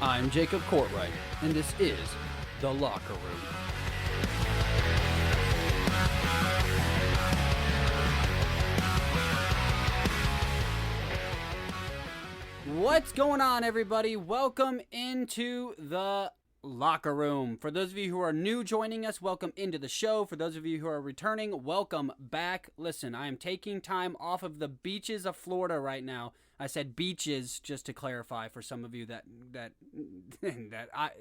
I'm Jacob Courtwright, and this is The Locker Room. What's going on, everybody? Welcome into The Locker Room. For those of you who are new joining us, welcome into the show. For those of you who are returning, welcome back. Listen, I am taking time off of the beaches of Florida right now. I said beaches just to clarify for some of you that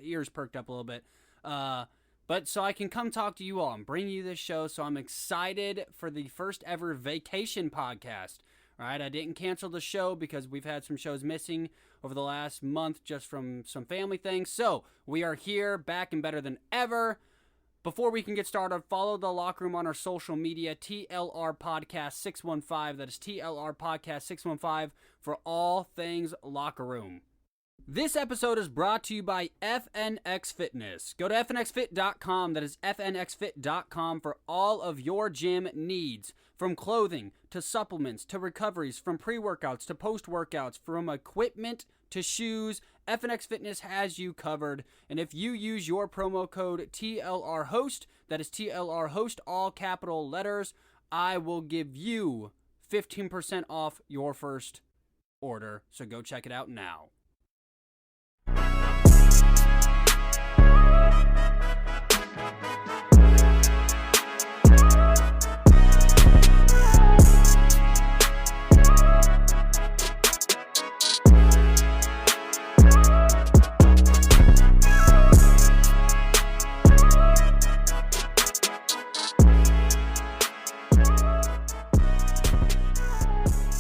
ears perked up a little bit. But so I can come talk to you all and bring you this show. So I'm excited for the first ever vacation podcast. All right, I didn't cancel the show because we've had some shows missing over the last month just from some family things. So we are here, back and better than ever. Before we can get started, follow The Locker Room on our social media, TLR Podcast 615. That is TLR Podcast 615 for all things Locker Room. This episode is brought to you by FNX Fitness. Go to fnxfit.com. That is fnxfit.com for all of your gym needs. From clothing to supplements to recoveries, from pre-workouts to post-workouts, from equipment to shoes, FNX Fitness has you covered. And if you use your promo code TLRHOST, that is TLRHOST, all capital letters, I will give you 15% off your first order. So go check it out now.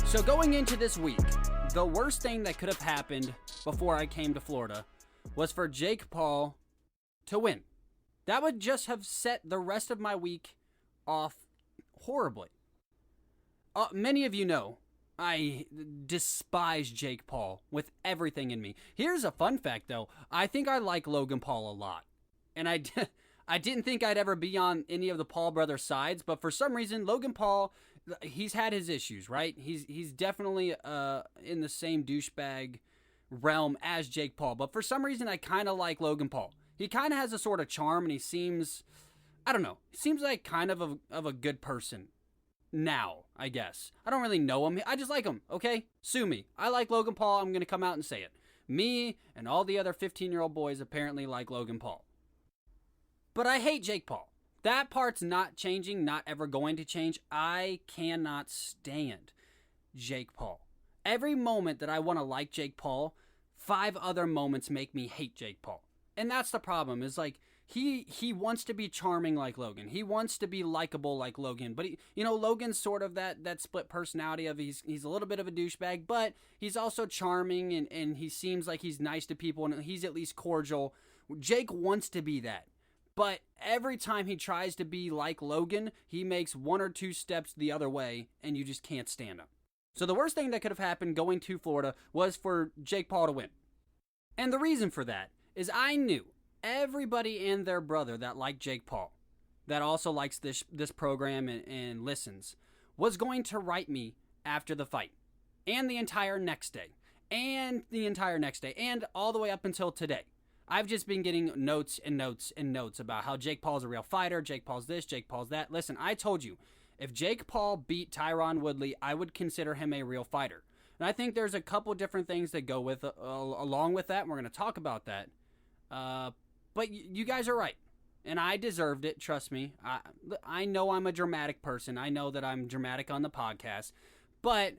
So going into this week, the worst thing that could have happened before I came to Florida was for Jake Paul to win. That would just have set the rest of my week off horribly. Many of you know I despise Jake Paul with everything in me. Here's a fun fact, though. I think I like Logan Paul a lot. And I didn't think I'd ever be on any of the Paul brothers' sides, but for some reason, Logan Paul, he's had his issues, right? He's definitely in the same douchebag realm as Jake Paul, but for some reason, I kind of like Logan Paul. He kind of has a sort of charm, and he seems, I don't know, he seems like kind of a good person now, I guess. I don't really know him. I just like him, okay? Sue me. I like Logan Paul. I'm going to come out and say it. Me and all the other 15-year-old boys apparently like Logan Paul. But I hate Jake Paul. That part's not changing, not ever going to change. I cannot stand Jake Paul. Every moment that I want to like Jake Paul, 5 other moments make me hate Jake Paul. And that's the problem, is like, he wants to be charming like Logan. He wants to be likable like Logan. But, Logan's sort of that split personality of he's a little bit of a douchebag, but he's also charming and he seems like he's nice to people and he's at least cordial. Jake wants to be that. But every time he tries to be like Logan, he makes 1 or 2 steps the other way, and you just can't stand him. So the worst thing that could have happened going to Florida was for Jake Paul to win. And the reason for that is I knew everybody and their brother that liked Jake Paul, that also likes this program and listens, was going to write me after the fight, and the entire next day, and all the way up until today. I've just been getting notes and notes and notes about how Jake Paul's a real fighter, Jake Paul's this, Jake Paul's that. Listen, I told you, if Jake Paul beat Tyron Woodley, I would consider him a real fighter. And I think there's a couple different things that go with along with that, and we're going to talk about that. But you guys are right, and I deserved it, trust me. I know I'm a dramatic person. I know that I'm dramatic on the podcast. But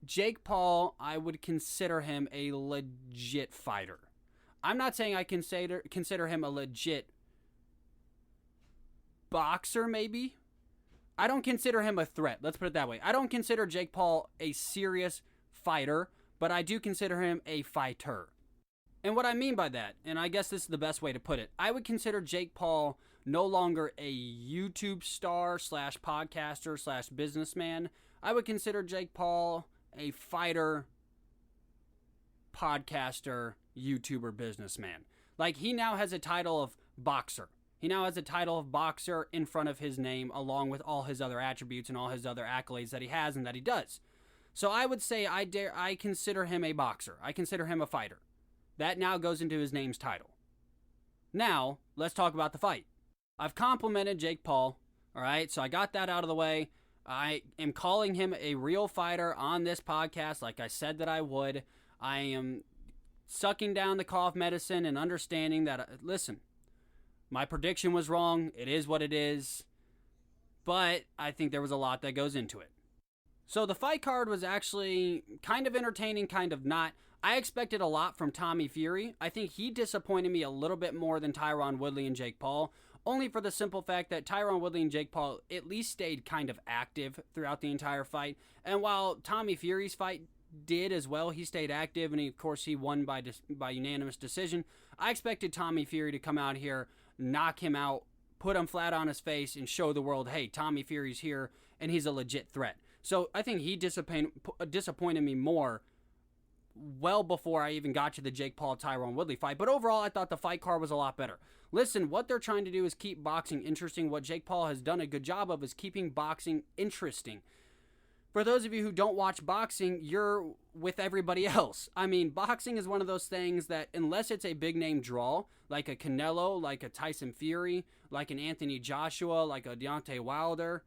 Jake Paul, I would consider him a legit fighter. I'm not saying I consider him a legit boxer, maybe. I don't consider him a threat. Let's put it that way. I don't consider Jake Paul a serious fighter, but I do consider him a fighter. And what I mean by that, and I guess this is the best way to put it, I would consider Jake Paul no longer a YouTube star / podcaster / businessman. I would consider Jake Paul a fighter, podcaster, YouTuber, businessman. Like, he now has a title of boxer. He now has a title of boxer in front of his name, along with all his other attributes and all his other accolades that he has and that he does. So I would say I consider him a boxer. I consider him a fighter. That now goes into his name's title. Now, let's talk about the fight. I've complimented Jake Paul, all right? So I got that out of the way. I am calling him a real fighter on this podcast like I said that I would. I am sucking down the cough medicine and understanding that, listen, my prediction was wrong. It is what it is. But I think there was a lot that goes into it. So the fight card was actually kind of entertaining, kind of not. I expected a lot from Tommy Fury. I think he disappointed me a little bit more than Tyron Woodley and Jake Paul, only for the simple fact that Tyron Woodley and Jake Paul at least stayed kind of active throughout the entire fight. And while Tommy Fury's fight did as well, he stayed active, and of course he won by unanimous decision. I expected Tommy Fury to come out here, knock him out, put him flat on his face, and show the world, hey, Tommy Fury's here, and he's a legit threat. So I think he disappointed me more well before I even got to the Jake Paul-Tyron Woodley fight. But overall, I thought the fight card was a lot better. Listen, what they're trying to do is keep boxing interesting. What Jake Paul has done a good job of is keeping boxing interesting. For those of you who don't watch boxing, you're with everybody else. I mean, boxing is one of those things that unless it's a big-name draw, like a Canelo, like a Tyson Fury, like an Anthony Joshua, like a Deontay Wilder,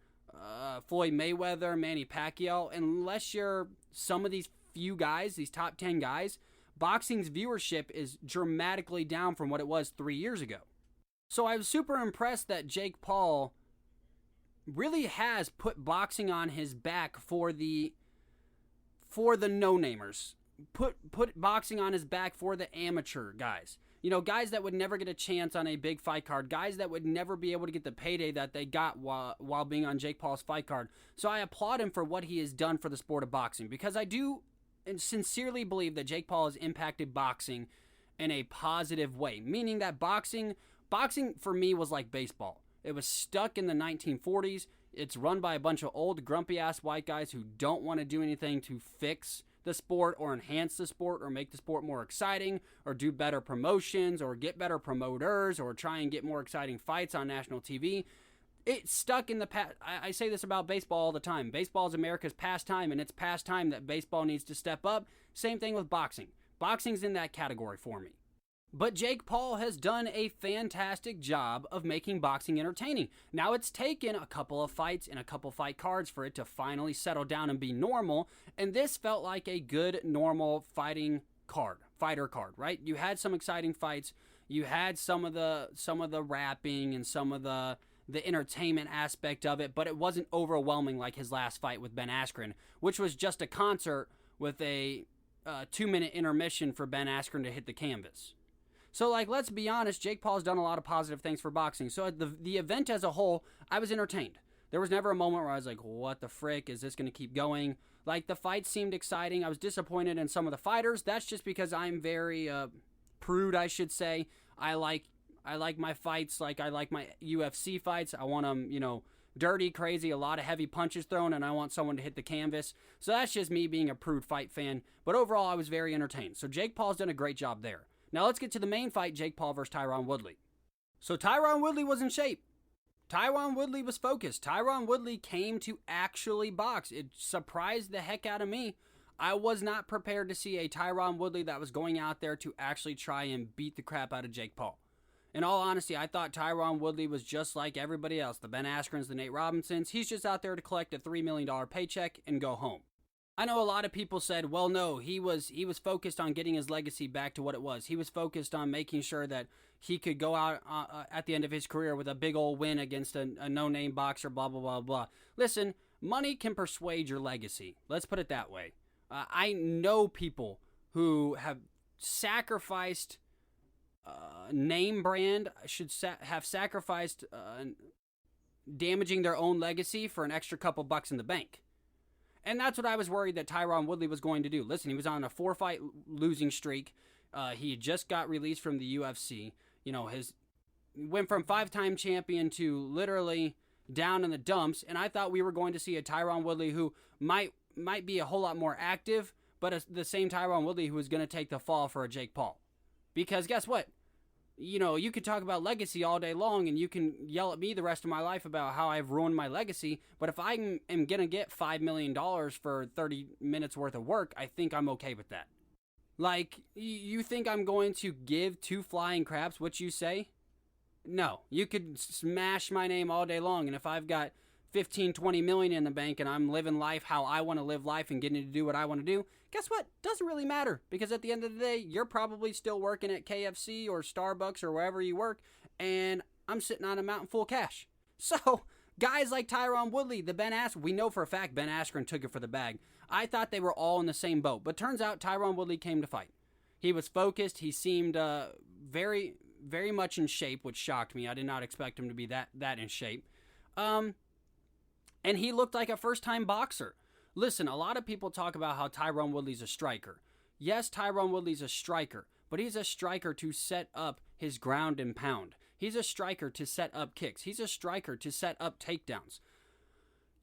Floyd Mayweather, Manny Pacquiao, unless you're some of these few guys, these top 10 guys, boxing's viewership is dramatically down from what it was 3 years ago. So I was super impressed that Jake Paul really has put boxing on his back for the no-namers. Put boxing on his back for the amateur guys. You know, guys that would never get a chance on a big fight card. Guys that would never be able to get the payday that they got while being on Jake Paul's fight card. So I applaud him for what he has done for the sport of boxing. Because I do sincerely believe that Jake Paul has impacted boxing in a positive way. Meaning that boxing for me was like baseball. It was stuck in the 1940s. It's run by a bunch of old grumpy-ass white guys who don't want to do anything to fix the sport or enhance the sport or make the sport more exciting or do better promotions or get better promoters or try and get more exciting fights on national TV. It's stuck in the past. I say this about baseball all the time. Baseball is America's pastime, and it's past time that baseball needs to step up. Same thing with boxing. Boxing's in that category for me. But Jake Paul has done a fantastic job of making boxing entertaining. Now, it's taken a couple of fights and a couple fight cards for it to finally settle down and be normal, and this felt like a good, normal fighter card, right? You had some exciting fights. You had some of the rapping and some of the entertainment aspect of it, but it wasn't overwhelming like his last fight with Ben Askren, which was just a concert with a 2-minute intermission for Ben Askren to hit the canvas. So, let's be honest, Jake Paul's done a lot of positive things for boxing. So, the event as a whole, I was entertained. There was never a moment where I was like, what the frick, is this going to keep going? The fight seemed exciting. I was disappointed in some of the fighters. That's just because I'm very prude, I should say. I like my fights like I like my UFC fights. I want them, dirty, crazy, a lot of heavy punches thrown, and I want someone to hit the canvas. So that's just me being a prude fight fan. But overall, I was very entertained. So Jake Paul's done a great job there. Now let's get to the main fight, Jake Paul versus Tyron Woodley. So Tyron Woodley was in shape. Tyron Woodley was focused. Tyron Woodley came to actually box. It surprised the heck out of me. I was not prepared to see a Tyron Woodley that was going out there to actually try and beat the crap out of Jake Paul. In all honesty, I thought Tyron Woodley was just like everybody else. The Ben Askrens, the Nate Robinsons. He's just out there to collect a $3 million paycheck and go home. I know a lot of people said, well, no, he was focused on getting his legacy back to what it was. He was focused on making sure that he could go out at the end of his career with a big old win against a no-name boxer, blah, blah, blah, blah. Listen, money can persuade your legacy. Let's put it that way. I know people who have sacrificed name brand, have sacrificed damaging their own legacy for an extra couple bucks in the bank. And that's what I was worried that Tyron Woodley was going to do. Listen, he was on a 4-fight losing streak. He just got released from the UFC. Went from 5-time champion to literally down in the dumps. And I thought we were going to see a Tyron Woodley who might be a whole lot more active, but the same Tyron Woodley who was going to take the fall for a Jake Paul. Because guess what? You could talk about legacy all day long, and you can yell at me the rest of my life about how I've ruined my legacy, but if I am going to get $5 million for 30 minutes worth of work, I think I'm okay with that. Like, you think I'm going to give two flying craps what you say? No. You could smash my name all day long, and if I've got 15, 20 million in the bank and I'm living life how I want to live life and getting to do what I want to do, guess what? Doesn't really matter, because at the end of the day, you're probably still working at KFC or Starbucks or wherever you work, and I'm sitting on a mountain full of cash. So, guys like Tyron Woodley, the Ben Askren, we know for a fact Ben Askren took it for the bag. I thought they were all in the same boat, but turns out Tyron Woodley came to fight. He was focused. He seemed very, very much in shape, which shocked me. I did not expect him to be that in shape. And he looked like a first-time boxer. Listen, a lot of people talk about how Tyron Woodley's a striker. Yes, Tyron Woodley's a striker, but he's a striker to set up his ground and pound. He's a striker to set up kicks. He's a striker to set up takedowns.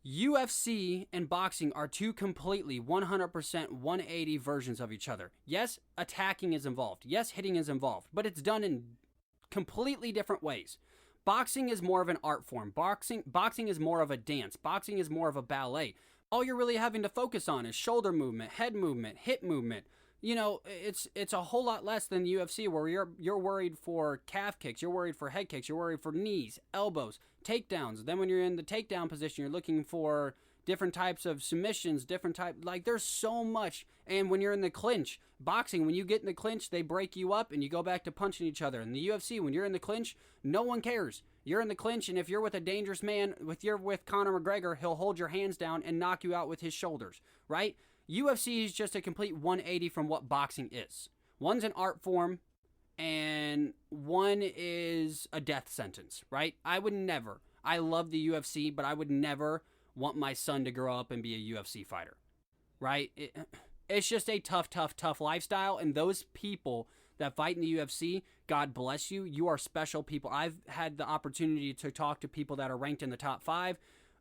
UFC and boxing are two completely 100% 180 versions of each other. Yes, attacking is involved. Yes, hitting is involved, but it's done in completely different ways. Boxing is more of an art form. Boxing is more of a dance. Boxing is more of a ballet. All you're really having to focus on is shoulder movement, head movement, hip movement. You know, it's a whole lot less than UFC, where you're worried for calf kicks, you're worried for head kicks, you're worried for knees, elbows, takedowns. Then when you're in the takedown position, you're looking for different types of submissions, like there's so much. And when you're in the clinch, boxing, when you get in the clinch, they break you up and you go back to punching each other. In the UFC, when you're in the clinch, no one cares. You're in the clinch, and if you're with a dangerous man, with Conor McGregor, he'll hold your hands down and knock you out with his shoulders, right? UFC is just a complete 180 from what boxing is. One's an art form, and one is a death sentence, right? I love the UFC, but I would never want my son to grow up and be a UFC fighter, right? It's just a tough lifestyle, and those people that fight in the UFC, God bless you. You are special people. I've had the opportunity to talk to people that are ranked in the top 5,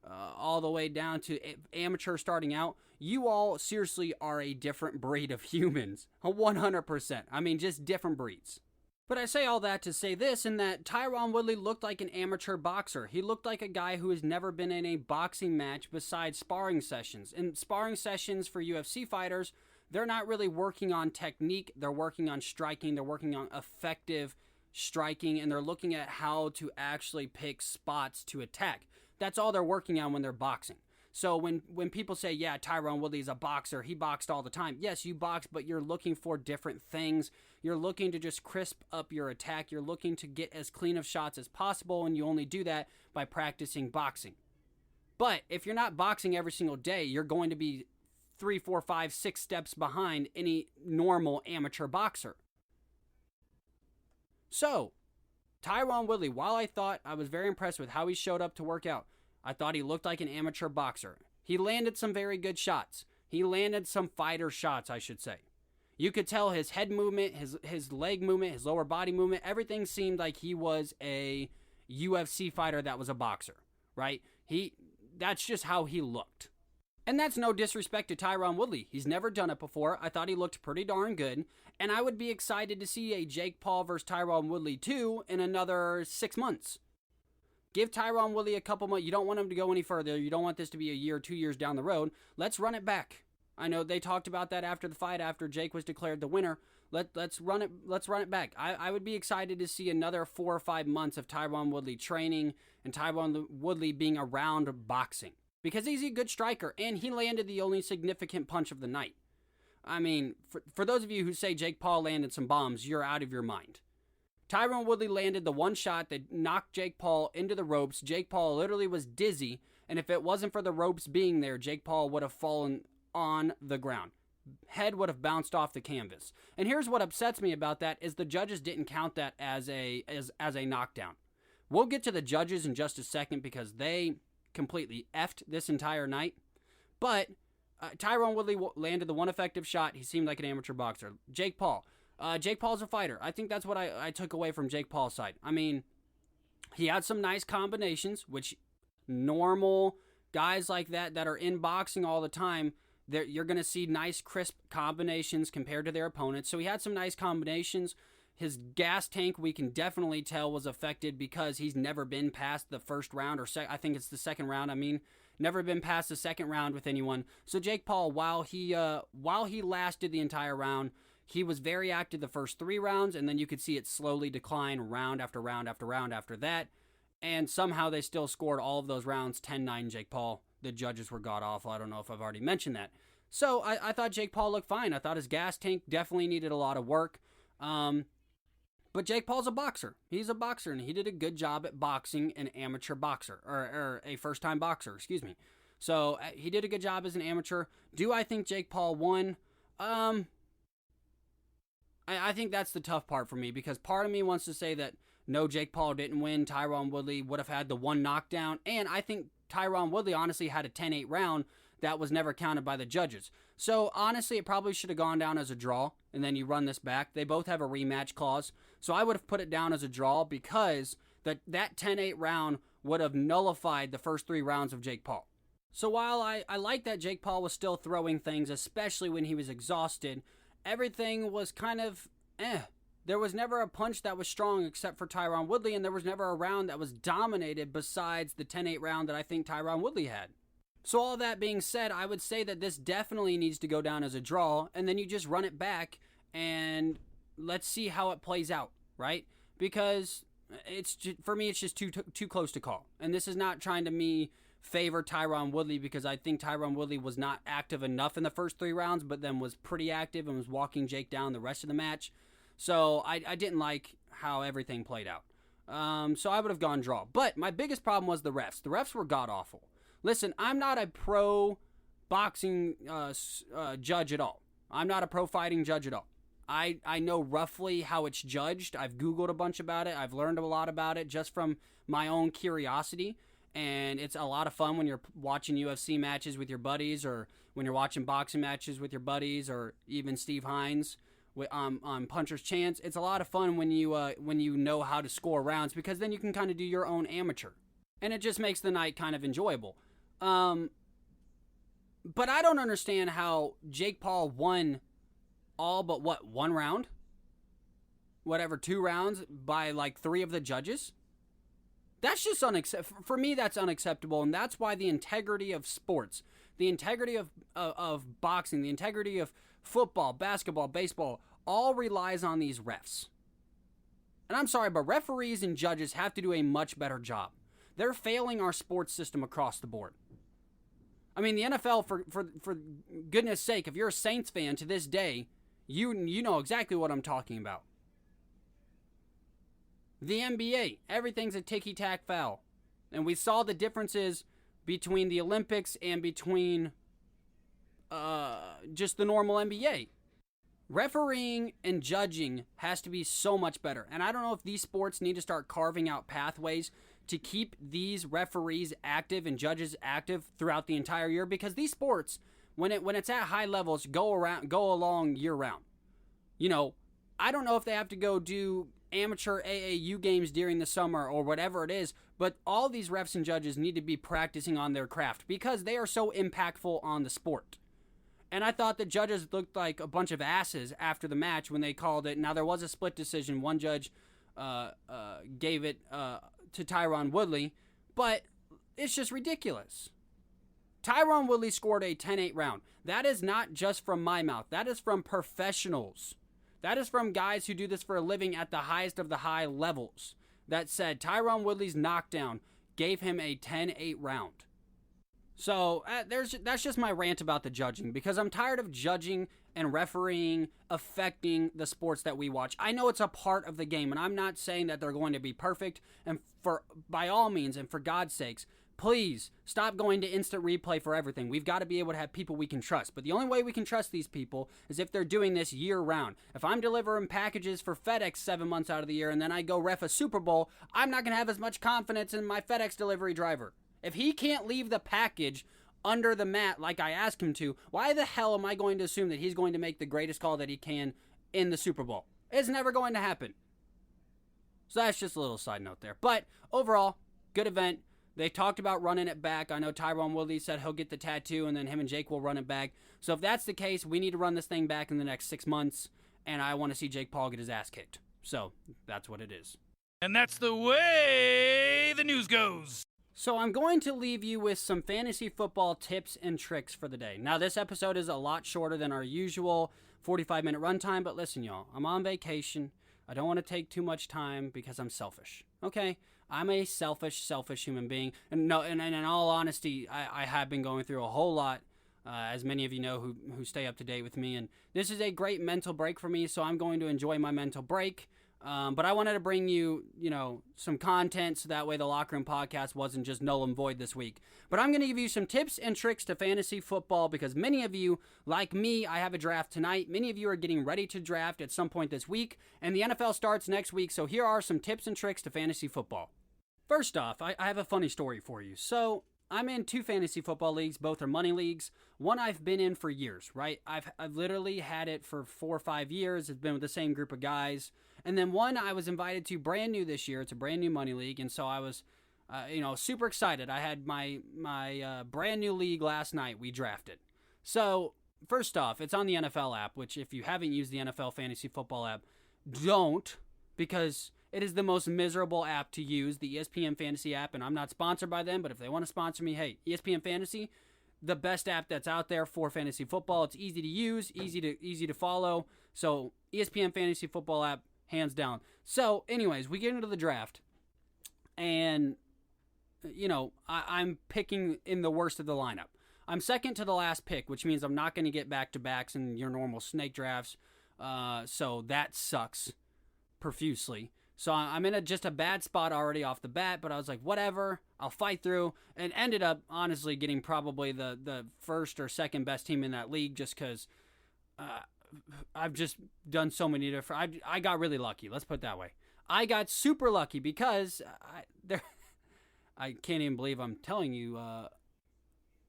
all the way down to amateur starting out. You all seriously are a different breed of humans, 100%. I mean, just different breeds. But I say all that to say this, in that Tyron Woodley looked like an amateur boxer. He looked like a guy who has never been in a boxing match besides sparring sessions. And sparring sessions for UFC fighters, they're not really working on technique. They're working on striking. They're working on effective striking, and they're looking at how to actually pick spots to attack. That's all they're working on when they're boxing. So when people say, yeah, Tyron Woodley is a boxer, he boxed all the time. Yes, you box, but you're looking for different things. You're looking to just crisp up your attack. You're looking to get as clean of shots as possible, and you only do that by practicing boxing. But if you're not boxing every single day, you're going to be 3, 4, 5, 6 steps behind any normal amateur boxer. So, Tyron Woodley, while I was very impressed with how he showed up to work out, I thought he looked like an amateur boxer. He landed some very good shots. He landed some fighter shots, I should say. You could tell his head movement, his leg movement, his lower body movement, everything seemed like he was a UFC fighter that was a boxer, right? That's just how he looked. And that's no disrespect to Tyron Woodley. He's never done it before. I thought he looked pretty darn good. And I would be excited to see a Jake Paul versus Tyron Woodley 2 in another 6 months. Give Tyron Woodley a couple months. You don't want him to go any further. You don't want this to be a year, 2 years down the road. Let's run it back. I know they talked about that after the fight, after Jake was declared the winner. Let's run it back. I would be excited to see another 4 or 5 months of Tyron Woodley training and Tyron Woodley being around boxing. Because he's a good striker, and he landed the only significant punch of the night. I mean, for those of you who say Jake Paul landed some bombs, you're out of your mind. Tyron Woodley landed the one shot that knocked Jake Paul into the ropes. Jake Paul literally was dizzy, and if it wasn't for the ropes being there, Jake Paul would have fallen on the ground. Head would have bounced off the canvas. And here's what upsets me about that is the judges didn't count that as a knockdown. We'll get to the judges in just a second because they completely effed this entire night. But Tyron Woodley landed the one effective shot. He seemed like an amateur boxer. Jake Paul's a fighter. I think that's what I took away from Jake Paul's side. I mean, he had some nice combinations, which normal guys like that are in boxing all the time, you're going to see nice, crisp combinations compared to their opponents. So he had some nice combinations. His gas tank, we can definitely tell, was affected because he's never been past the first round, I think it's the second round. Never been past the second round with anyone. So Jake Paul, while he lasted the entire round, he was very active the first 3 rounds, and then you could see it slowly decline round after round after round after that. And somehow they still scored all of those rounds 10-9 Jake Paul. The judges were god-awful. I don't know if I've already mentioned that. So I thought Jake Paul looked fine. I thought his gas tank definitely needed a lot of work. But Jake Paul's a boxer. He's a boxer, and he did a good job at boxing an amateur boxer, or a first-time boxer, excuse me. So he did a good job as an amateur. Do I think Jake Paul won? I think that's the tough part for me, because part of me wants to say that no, Jake Paul didn't win. Tyron Woodley would have had the 1 knockdown, and I think Tyron Woodley honestly had a 10-8 round that was never counted by the judges. So honestly, it probably should have gone down as a draw, and then you run this back. They both have a rematch clause, so I would have put it down as a draw, because that 10-8 round would have nullified the first 3 rounds of Jake Paul. So while I like that Jake Paul was still throwing things, especially when he was exhausted, everything was kind of There was never a punch that was strong except for Tyron Woodley, and there was never a round that was dominated besides the 10-8 round that I think Tyron Woodley had. So all that being said, I would say that this definitely needs to go down as a draw, and then you just run it back, and let's see how it plays out, right? Because for me, it's just too close to call. And this is not trying to favor Tyron Woodley, because I think Tyron Woodley was not active enough in the first 3 rounds, but then was pretty active and was walking Jake down the rest of the match. So I didn't like how everything played out. So I would have gone draw. But my biggest problem was the refs. The refs were god-awful. Listen, I'm not a pro-boxing judge at all. I'm not a pro-fighting judge at all. I know roughly how it's judged. I've Googled a bunch about it. I've learned a lot about it just from my own curiosity. And it's a lot of fun when you're watching UFC matches with your buddies, or when you're watching boxing matches with your buddies, or even Steve Hines on Puncher's Chance. It's a lot of fun when you know how to score rounds, because then you can kind of do your own amateur, and it just makes the night kind of enjoyable. But I don't understand how Jake Paul won all but 1 round, 2 rounds by like 3 of the judges. That's just unacceptable. For me, that's unacceptable, and that's why the integrity of sports, the integrity of boxing, the integrity of football, basketball, baseball, all relies on these refs. And I'm sorry, but referees and judges have to do a much better job. They're failing our sports system across the board. I mean, the NFL, for goodness sake, if you're a Saints fan to this day, you know exactly what I'm talking about. The NBA, everything's a ticky-tack foul. And we saw the differences between the Olympics and between just the normal NBA. Refereeing and judging has to be so much better. And I don't know if these sports need to start carving out pathways to keep these referees active and judges active throughout the entire year, because these sports, when it's at high levels, go along year round. You know, I don't know if they have to go do amateur AAU games during the summer or whatever it is, but all these refs and judges need to be practicing on their craft, because they are so impactful on the sport. And I thought the judges looked like a bunch of asses after the match when they called it. Now, there was a split decision. One judge gave it to Tyron Woodley, but it's just ridiculous. Tyron Woodley scored a 10-8 round. That is not just from my mouth. That is from professionals. That is from guys who do this for a living at the highest of the high levels, that said Tyron Woodley's knockdown gave him a 10-8 round. So that's just my rant about the judging, because I'm tired of judging and refereeing affecting the sports that we watch. I know it's a part of the game, and I'm not saying that they're going to be perfect, and by all means, and for God's sakes, please stop going to instant replay for everything. We've got to be able to have people we can trust. But the only way we can trust these people is if they're doing this year round. If I'm delivering packages for FedEx 7 months out of the year and then I go ref a Super Bowl, I'm not going to have as much confidence in my FedEx delivery driver. If he can't leave the package under the mat like I asked him to, why the hell am I going to assume that he's going to make the greatest call that he can in the Super Bowl? It's never going to happen. So that's just a little side note there. But overall, good event. They talked about running it back. I know Tyron Woodley said he'll get the tattoo, and then him and Jake will run it back. So if that's the case, we need to run this thing back in the next 6 months, and I want to see Jake Paul get his ass kicked. So that's what it is. And that's the way the news goes. So I'm going to leave you with some fantasy football tips and tricks for the day. Now, this episode is a lot shorter than our usual, 45-minute runtime. But listen, y'all, I'm on vacation. I don't want to take too much time because I'm selfish. Okay? I'm a selfish human being. And no, and in all honesty, I have been going through a whole lot, as many of you know who stay up to date with me. And this is a great mental break for me, so I'm going to enjoy my mental break. But I wanted to bring you, some content so that way the Locker Room Podcast wasn't just null and void this week. But I'm going to give you some tips and tricks to fantasy football because many of you, like me, I have a draft tonight. Many of you are getting ready to draft at some point this week, and the NFL starts next week. So here are some tips and tricks to fantasy football. First off, I have a funny story for you. So I'm in 2 fantasy football leagues. Both are money leagues. One I've been in for years, right? I've literally had it for 4 or 5 years. It's been with the same group of guys. And then one I was invited to brand new this year. It's a brand new money league. And so I was, super excited. I had my brand new league last night. We drafted. So first off, it's on the NFL app, which if you haven't used the NFL fantasy football app, don't, because it is the most miserable app to use, the ESPN Fantasy app, and I'm not sponsored by them, but if they want to sponsor me, hey, ESPN Fantasy, the best app that's out there for fantasy football. It's easy to use, easy to follow. So ESPN Fantasy Football app, hands down. So anyways, we get into the draft, and I'm picking in the worst of the lineup. I'm second to the last pick, which means I'm not going to get back-to-backs in your normal snake drafts. So that sucks profusely. So I'm in just a bad spot already off the bat, but I was like, whatever, I'll fight through, and ended up honestly getting probably the first or second best team in that league just because I've just done so many different. I got really lucky. Let's put it that way. I got super lucky because I can't even believe I'm telling you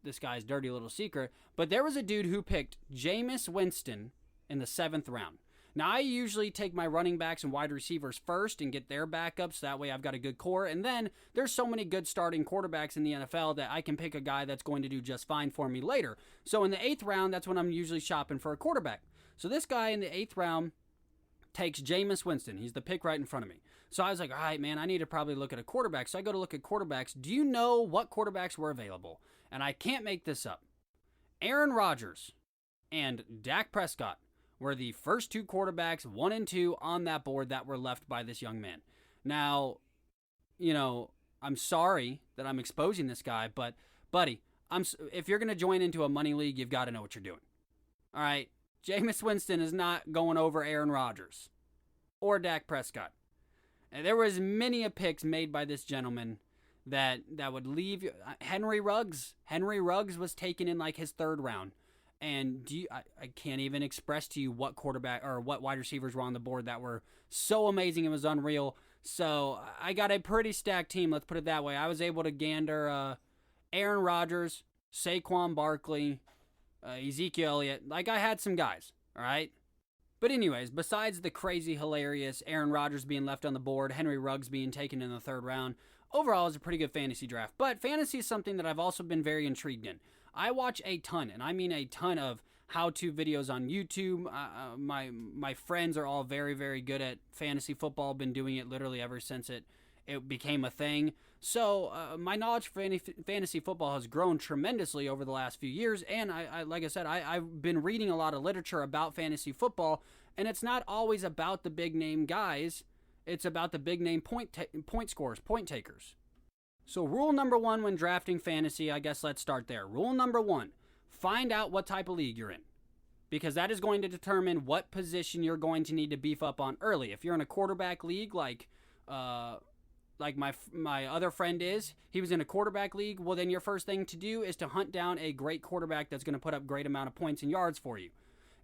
this guy's dirty little secret, but there was a dude who picked Jameis Winston in the 7th round. Now, I usually take my running backs and wide receivers first and get their backups. So that way I've got a good core. And then there's so many good starting quarterbacks in the NFL that I can pick a guy that's going to do just fine for me later. So in the 8th round, that's when I'm usually shopping for a quarterback. So this guy in the 8th round takes Jameis Winston. He's the pick right in front of me. So I was like, all right, man, I need to probably look at a quarterback. So I go to look at quarterbacks. Do you know what quarterbacks were available? And I can't make this up. Aaron Rodgers and Dak Prescott were the first 2 quarterbacks, 1 and 2, on that board that were left by this young man. Now, I'm sorry that I'm exposing this guy, but, buddy, if you're going to join into a money league, you've got to know what you're doing. All right? Jameis Winston is not going over Aaron Rodgers or Dak Prescott. And there was many a picks made by this gentleman that would leave you. Henry Ruggs was taken in like his 3rd round. And I can't even express to you what quarterback or what wide receivers were on the board that were so amazing. It was unreal. So I got a pretty stacked team, let's put it that way. I was able to gander Aaron Rodgers, Saquon Barkley, Ezekiel Elliott. Like, I had some guys, all right? But anyways, besides the crazy, hilarious Aaron Rodgers being left on the board, Henry Ruggs being taken in the 3rd round, overall, it was a pretty good fantasy draft. But fantasy is something that I've also been very intrigued in. I watch a ton, and I mean a ton, of how-to videos on YouTube. My friends are all very, very good at fantasy football. Been doing it literally ever since it became a thing. So my knowledge for fantasy football has grown tremendously over the last few years. And like I said, I've been reading a lot of literature about fantasy football, and it's not always about the big-name guys. It's about the big-name point scorers, point takers. So rule number 1 when drafting fantasy, I guess let's start there. Rule number 1, find out what type of league you're in, because that is going to determine what position you're going to need to beef up on early. If you're in a quarterback league like my other friend is, he was in a quarterback league, well, then your first thing to do is to hunt down a great quarterback that's going to put up great amount of points and yards for you.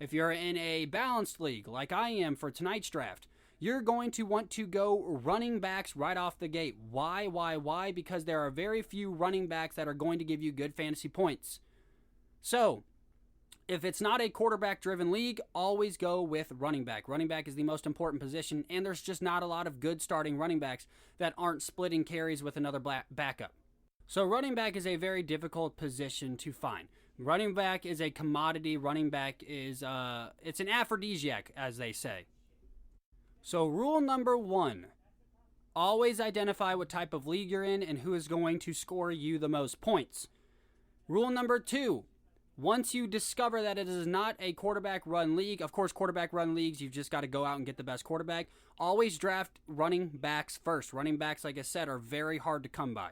If you're in a balanced league like I am for tonight's draft, you're going to want to go running backs right off the gate. Why? Because there are very few running backs that are going to give you good fantasy points. So, if it's not a quarterback-driven league, always go with running back. Running back is the most important position, and there's just not a lot of good starting running backs that aren't splitting carries with another backup. So running back is a very difficult position to find. Running back is a commodity. Running back is it's an aphrodisiac, as they say. So rule number 1, always identify what type of league you're in and who is going to score you the most points. Rule number 2, Once you discover that it is not a quarterback run league, of course, quarterback run leagues, you've just got to go out and get the best quarterback. Always draft running backs first. Running backs, like I said, are very hard to come by.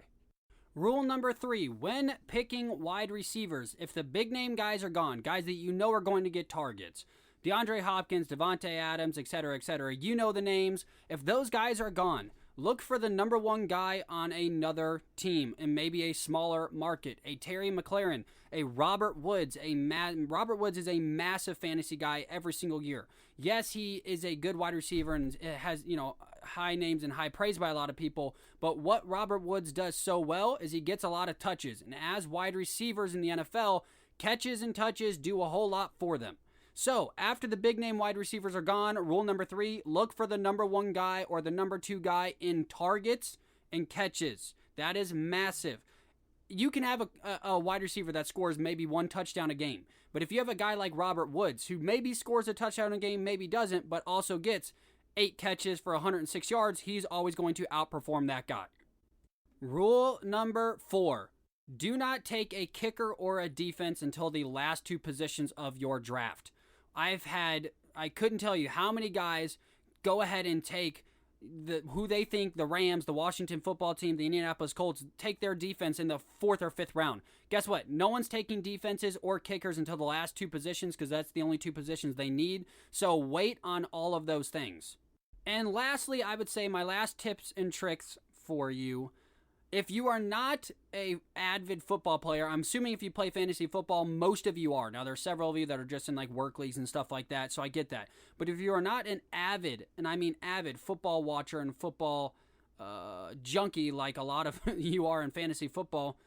Rule number 3, when picking wide receivers, if the big name guys are gone, guys that you know are going to get targets, DeAndre Hopkins, Devontae Adams, etc., you know the names. If those guys are gone, look for the number 1 guy on another team and maybe a smaller market. A Terry McLaurin, a Robert Woods. Robert Woods is a massive fantasy guy every single year. Yes, he is a good wide receiver and has, high names and high praise by a lot of people. But what Robert Woods does so well is he gets a lot of touches. And as wide receivers in the NFL, catches and touches do a whole lot for them. So, after the big name wide receivers are gone, rule number 3, look for the number 1 guy or the number 2 guy in targets and catches. That is massive. You can have a wide receiver that scores maybe 1 touchdown a game. But if you have a guy like Robert Woods, who maybe scores a touchdown a game, maybe doesn't, but also gets 8 catches for 106 yards, he's always going to outperform that guy. Rule number 4. Do not take a kicker or a defense until the last 2 positions of your draft. I couldn't tell you how many guys go ahead and take who they think the Rams, the Washington football team, the Indianapolis Colts, take their defense in the 4th or 5th round. Guess what? No one's taking defenses or kickers until the last 2 positions because that's the only 2 positions they need. So wait on all of those things. And lastly, I would say my last tips and tricks for you. If you are not an avid football player, I'm assuming if you play fantasy football, most of you are. Now, there are several of you that are just in like work leagues and stuff like that, so I get that. But if you are not an avid, and I mean avid, football watcher and football junkie like a lot of you are in fantasy football,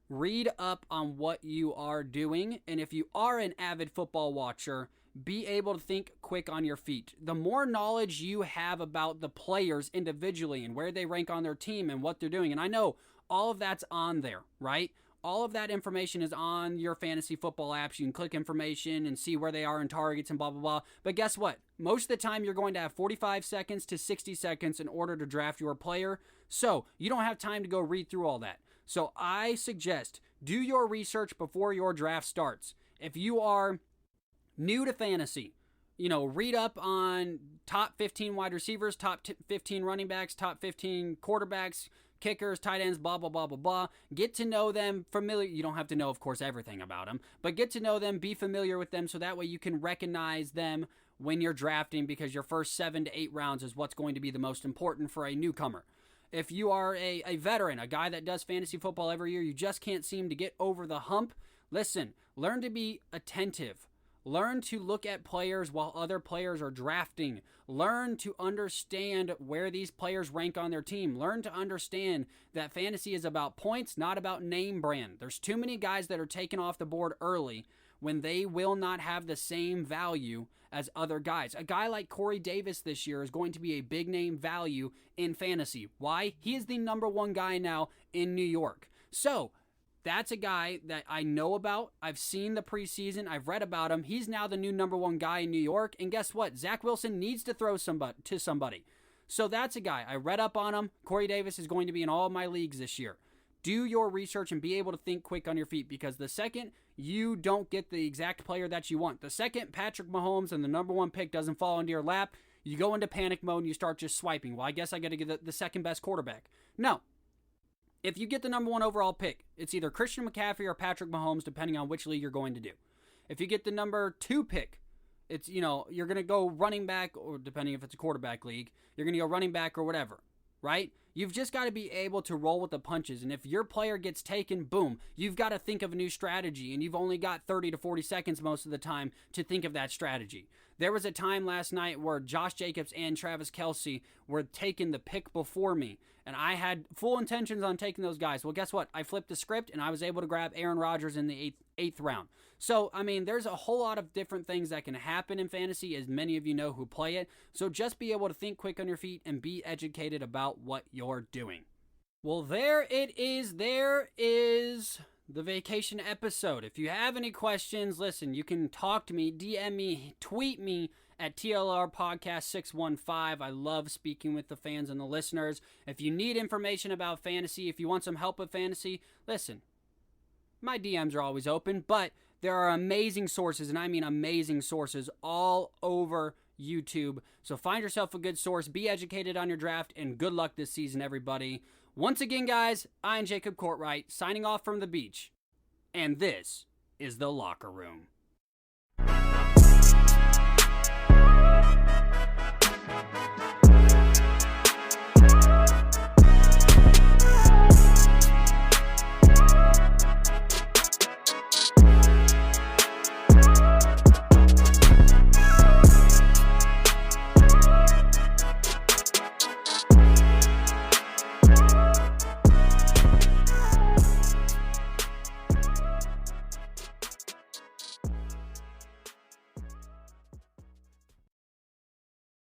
read up on what you are doing. And if you are an avid football watcher, be able to think quick on your feet. The more knowledge you have about the players individually and where they rank on their team and what they're doing, and I know all of that's on there, right? All of that information is on your fantasy football apps. You can click information and see where they are in targets and blah, blah, blah. But guess what? Most of the time, you're going to have 45 seconds to 60 seconds in order to draft your player. So you don't have time to go read through all that. So I suggest do your research before your draft starts. If you are new to fantasy, read up on top 15 wide receivers, top 15 running backs, top 15 quarterbacks, kickers, tight ends, blah, blah, blah, blah, blah. Get to know them, familiar. You don't have to know, of course, everything about them, but get to know them, be familiar with them, so that way you can recognize them when you're drafting, because your first 7 to 8 rounds is what's going to be the most important for a newcomer. If you are a veteran, a guy that does fantasy football every year, you just can't seem to get over the hump, listen, learn to be attentive. Learn to look at players while other players are drafting. Learn to understand where these players rank on their team. Learn to understand that fantasy is about points, not about name brand. There's too many guys that are taken off the board early when they will not have the same value as other guys. A guy like Corey Davis this year is going to be a big name value in fantasy. Why? He is the number 1 guy now in New York. So, that's a guy that I know about. I've seen the preseason. I've read about him. He's now the new number 1 guy in New York. And guess what? Zach Wilson needs to throw to somebody. So that's a guy. I read up on him. Corey Davis is going to be in all of my leagues this year. Do your research and be able to think quick on your feet, because the second you don't get the exact player that you want, the second Patrick Mahomes and the number 1 pick doesn't fall into your lap, you go into panic mode and you start just swiping. Well, I guess I got to get the second best quarterback. No. If you get the number 1 overall pick, it's either Christian McCaffrey or Patrick Mahomes, depending on which league you're going to do. If you get the number 2 pick, it's, you're going to go running back, or depending if it's a quarterback league, you're going to go running back or whatever, right? You've just got to be able to roll with the punches. And if your player gets taken, boom, you've got to think of a new strategy. And you've only got 30 to 40 seconds most of the time to think of that strategy. There was a time last night where Josh Jacobs and Travis Kelce were taking the pick before me. And I had full intentions on taking those guys. Well, guess what? I flipped the script and I was able to grab Aaron Rodgers in the eighth round. So, I mean, there's a whole lot of different things that can happen in fantasy, as many of you know who play it. So just be able to think quick on your feet and be educated about what you're doing. Well, there it is. There is the vacation episode. If you have any questions, listen, you can talk to me, DM me, tweet me at TLR Podcast 615. I love speaking with the fans and the listeners. If you need information about fantasy, if you want some help with fantasy, listen, my DMs are always open, but There are amazing sources, and I mean amazing sources, all over YouTube. So find yourself a good source, be educated on your draft, and good luck this season, everybody. Once again, guys, I'm Jacob Courtwright, signing off from the beach. And this is The Locker Room.